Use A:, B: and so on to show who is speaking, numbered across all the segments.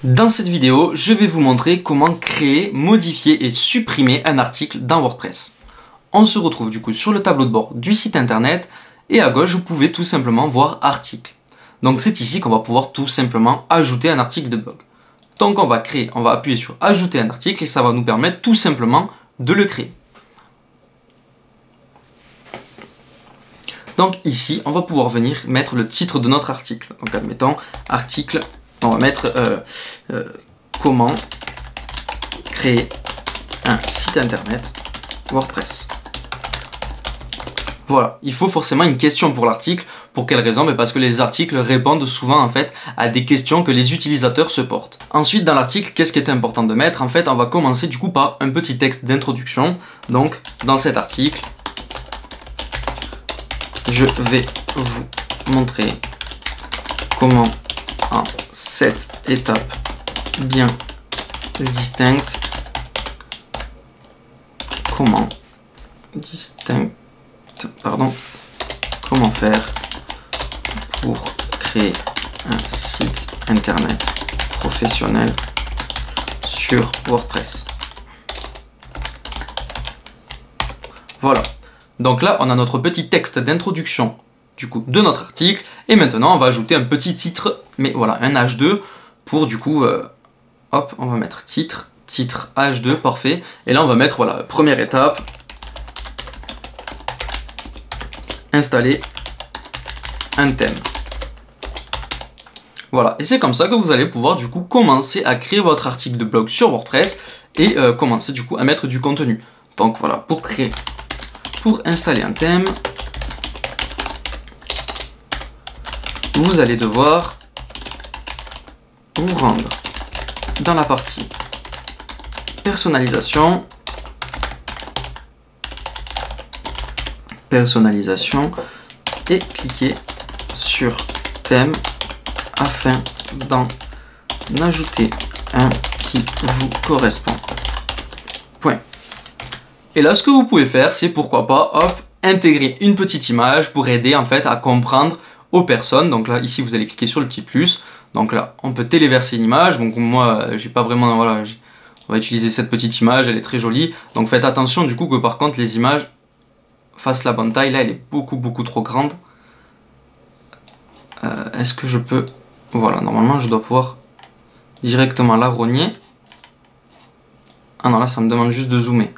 A: Dans cette vidéo, je vais vous montrer comment créer, modifier et supprimer un article dans WordPress. On se retrouve du coup sur le tableau de bord du site internet et à gauche, vous pouvez tout simplement voir article. Donc c'est ici qu'on va pouvoir tout simplement ajouter un article de blog. Donc on va appuyer sur ajouter un article et ça va nous permettre tout simplement de le créer. Donc ici, on va pouvoir venir mettre le titre de notre article. Donc admettons, article, on va mettre comment créer un site internet WordPress. Voilà, il faut forcément une question pour l'article. Pour quelle raison? Parce que les articles répondent souvent en fait à des questions que les utilisateurs se portent. Ensuite, dans l'article, qu'est-ce qui est important de mettre? En fait, on va commencer du coup par un petit texte d'introduction. Donc, dans cet article, je vais vous montrer comment en 7 étapes bien distinctes, comment faire pour créer un site internet professionnel sur WordPress. Voilà. Donc là, on a notre petit texte d'introduction du coup de notre article. Et maintenant, on va ajouter un petit titre, mais voilà, un H2 pour du coup, hop, on va mettre titre H2, parfait. Et là, on va mettre, voilà, première étape, installer un thème. Voilà, et c'est comme ça que vous allez pouvoir du coup commencer à créer votre article de blog sur WordPress et commencer du coup à mettre du contenu. Donc voilà, pour installer un thème, vous allez devoir vous rendre dans la partie personnalisation et cliquer sur thème afin d'en ajouter un qui vous correspond. Point. Et là, ce que vous pouvez faire, c'est pourquoi pas, hop, intégrer une petite image pour aider en fait à comprendre aux personnes. Donc là, ici, vous allez cliquer sur le petit plus. Donc là, on peut téléverser une image. Donc moi, j'ai pas vraiment, voilà, on va utiliser cette petite image, elle est très jolie. Donc faites attention du coup que par contre, les images fassent la bonne taille. Là, elle est beaucoup trop grande. Est-ce que je peux... Voilà, normalement, je dois pouvoir directement la rogner. Ah non, là, ça me demande juste de zoomer.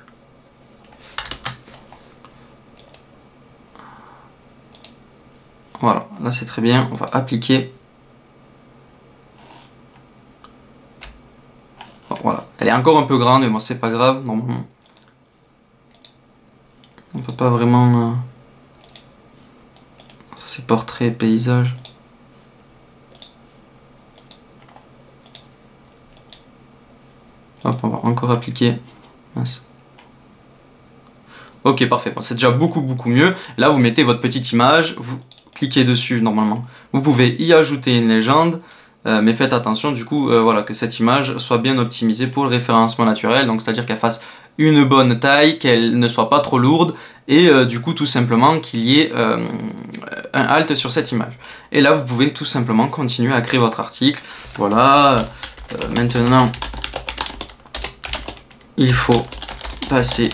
A: Voilà, là c'est très bien, on va appliquer. Bon, voilà, elle est encore un peu grande, mais bon, c'est pas grave, normalement. On peut pas vraiment... Ça c'est portrait, paysage. Hop, on va encore appliquer. Mince. Ok, parfait, bon, c'est déjà beaucoup mieux. Là, vous mettez votre petite image, vous cliquez dessus normalement. Vous pouvez y ajouter une légende, mais faites attention du coup voilà, que cette image soit bien optimisée pour le référencement naturel, donc c'est-à-dire qu'elle fasse une bonne taille, qu'elle ne soit pas trop lourde, et du coup tout simplement qu'il y ait un alt sur cette image. Et là vous pouvez tout simplement continuer à créer votre article. Voilà, maintenant il faut passer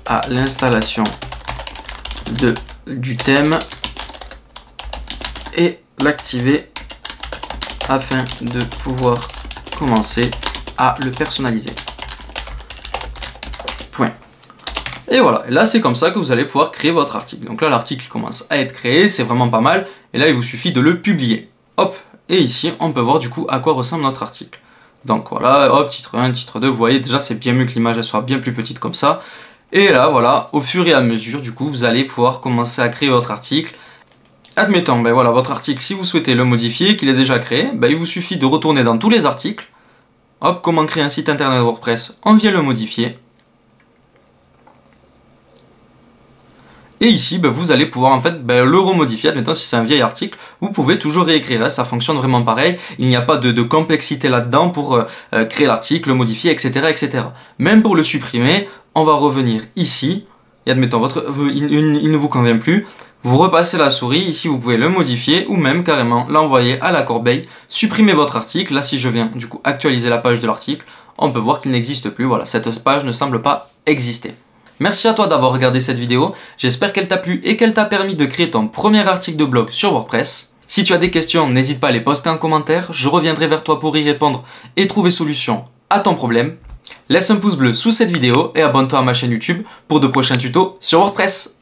A: à l'installation du thème et l'activer afin de pouvoir commencer à le personnaliser. Point. Et voilà, et là c'est comme ça que vous allez pouvoir créer votre article. Donc là l'article commence à être créé, c'est vraiment pas mal, et là il vous suffit de le publier. Hop, et ici on peut voir du coup à quoi ressemble notre article. Donc voilà, hop, titre 1, titre 2, vous voyez déjà c'est bien mieux que l'image elle soit bien plus petite comme ça. Et là voilà, au fur et à mesure du coup vous allez pouvoir commencer à créer votre article. Admettons, ben voilà, votre article, si vous souhaitez le modifier, qu'il est déjà créé, ben il vous suffit de retourner dans tous les articles. Hop, comment créer un site internet WordPress, on vient le modifier. Et ici, ben, vous allez pouvoir en fait le remodifier. Admettons, si c'est un vieil article, vous pouvez toujours réécrire. Ça fonctionne vraiment pareil. Il n'y a pas de complexité là-dedans pour créer l'article, le modifier, etc., etc. Même pour le supprimer, on va revenir ici. et admettons, il ne vous convient plus, vous repassez la souris, ici vous pouvez le modifier ou même carrément l'envoyer à la corbeille, supprimer votre article. Là, si je viens du coup actualiser la page de l'article, on peut voir qu'il n'existe plus. Voilà, cette page ne semble pas exister. Merci à toi d'avoir regardé cette vidéo, j'espère qu'elle t'a plu et qu'elle t'a permis de créer ton premier article de blog sur WordPress. Si tu as des questions, n'hésite pas à les poster en commentaire, je reviendrai vers toi pour y répondre et trouver solution à ton problème. Laisse un pouce bleu sous cette vidéo et abonne-toi à ma chaîne YouTube pour de prochains tutos sur WordPress.